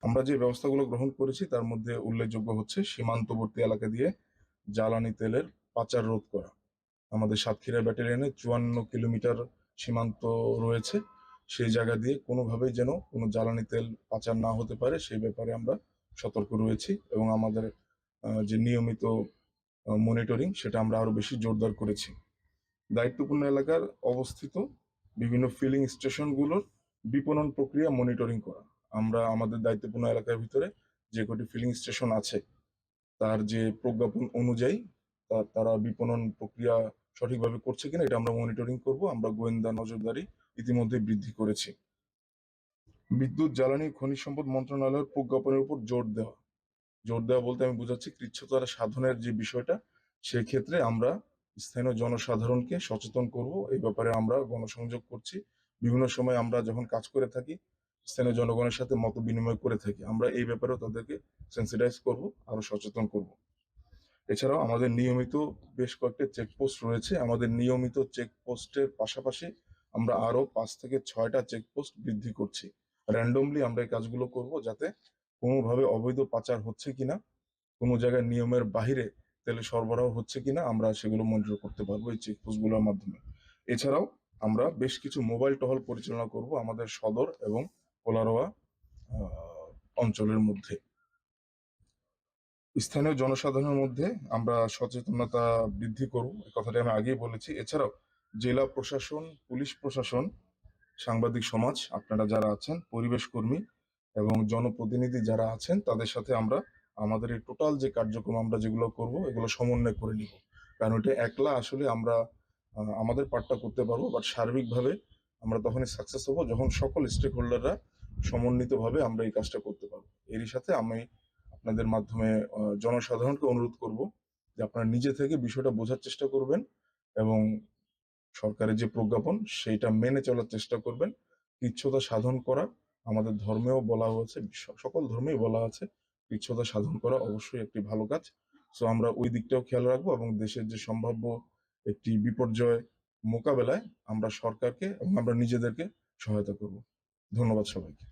আমরা যে ব্যবস্থাগুলো গ্রহণ করেছি তার মধ্যে উল্লেখযোগ্য হচ্ছে সীমান্তবর্তী এলাকা দিয়ে জ্বালানি তেলের পাচার রোধ করা। আমাদের সাতক্ষীরা ব্যাটালিয়নে 54 কিলোমিটার সীমান্ত রয়েছে। সেই জায়গা দিয়ে কোনোভাবেই যেন কোনো জ্বালানি তেল পাচার না হতে পারে সেই ব্যাপারে আমরা সতর্ক রয়েছি, এবং আমাদের যে নিয়মিত মনিটরিং সেটা আমরা আরো বেশি জোরদার করেছি। দায়িত্বপূর্ণ এলাকার অবস্থিত বিভিন্ন ফিলিং স্টেশনগুলোর বিপণন প্রক্রিয়া মনিটরিং করা। আমরা আমাদের দায়িত্বপূর্ণ এলাকার ভিতরে যে কটি ফিলিং স্টেশন আছে তার যে প্রজ্ঞাপন অনুযায়ী তারা বিপণন প্রক্রিয়া সঠিকভাবে করছে কিনা এটা আমরা মনিটরিং করব। আমরা গোয়েন্দা নজরদারি ইতিমধ্যে বৃদ্ধি করেছি। বিদ্যুৎ জ্বালানি খনিজ সম্পদ মন্ত্রণালয়ের প্রজ্ঞাপনের উপর জোর দেওয়া বলতে আমি বোঝাচ্ছি কৃচ্ছ্রতা সাধনের যে বিষয়টা, সেক্ষেত্রে আমরা স্থানীয় জনসাধারণকে সচেতন করব। এই ব্যাপারে আমরা গণসংযোগ করছি। বিভিন্ন সময় আমরা যখন কাজ করে থাকি স্থানীয় জনগণের সাথে মত বিনিময় করে থাকি, আমরা এই ব্যাপারেও তাদেরকে সেন্সিটাইজ করব, আরো সচেতন করব। এছাড়াও আমাদের নিয়মিত বেশ কয়েকটি চেকপোস্ট রয়েছে। আমাদের নিয়মিত চেকপোস্টের পাশাপাশি আমরা আরো 5 থেকে 6টা চেকপোস্ট বৃদ্ধি করছি। র্যান্ডমলি আমরা এই কাজগুলো করব যাতে কোনোভাবে অবৈধ পাচার হচ্ছে কিনা, কোনো জায়গায় নিয়মের বাহিরে তেল সরবরাহ হচ্ছে কিনা আমরা সেগুলো মনিটর করতে পারবো এই চেকপোস্টগুলোর মাধ্যমে। এছাড়াও আমরা বেশ কিছু মোবাইল টহল পরিচালনা করব আমাদের সদর এবং কোলারোয়া অঞ্চলের মধ্যে। স্থানীয় জনসাধারণের মধ্যে আমরা সচেতনতা বৃদ্ধি করব, এই কথাটি আমি আগেই বলেছি। এছাড়াও জেলা প্রশাসন, পুলিশ প্রশাসন, সাংবাদিক সমাজ আপনারা যারা আছেন, পরিবেশ কর্মী এবং জনপ্রতিনিধি যারা আছেন তাদের সাথে আমরা আমাদের এই টোটাল যে কার্যক্রম আমরা যেগুলো করব এগুলো সমন্বয় করে নিব। কারণ এটা একলা আসলে আমরা আমাদের পার্টটা করতে পারবো, বাট সার্বিকভাবে আমরা তখনই সাকসেস হবো যখন সকল স্টেক হোল্ডাররা সমন্বিতভাবে আমরা এই কাজটা করতে পারবো। এরই সাথে আমি আপনাদের মাধ্যমে জনসাধারণকে অনুরোধ করব যে আপনারা নিজে থেকে বিষয়টা বোঝার চেষ্টা করবেন এবং সরকারের যে প্রজ্ঞাপন সেইটা মেনে চলার চেষ্টা করবেন। কৃচ্ছ্রতা সাধন করা আমাদের ধর্মেও বলা হয়েছে, সকল ধর্মেই বলা আছে কৃচ্ছ্রতা সাধন করা অবশ্যই একটি ভালো কাজ। সো আমরা ওই দিকটাও খেয়াল রাখবো এবং দেশের যে সম্ভাব্য একটি বিপর্যয় মোকাবেলায় আমরা সরকারকে এবং আমরা নিজেদেরকে সহায়তা করব। ধন্যবাদ সবাইকে।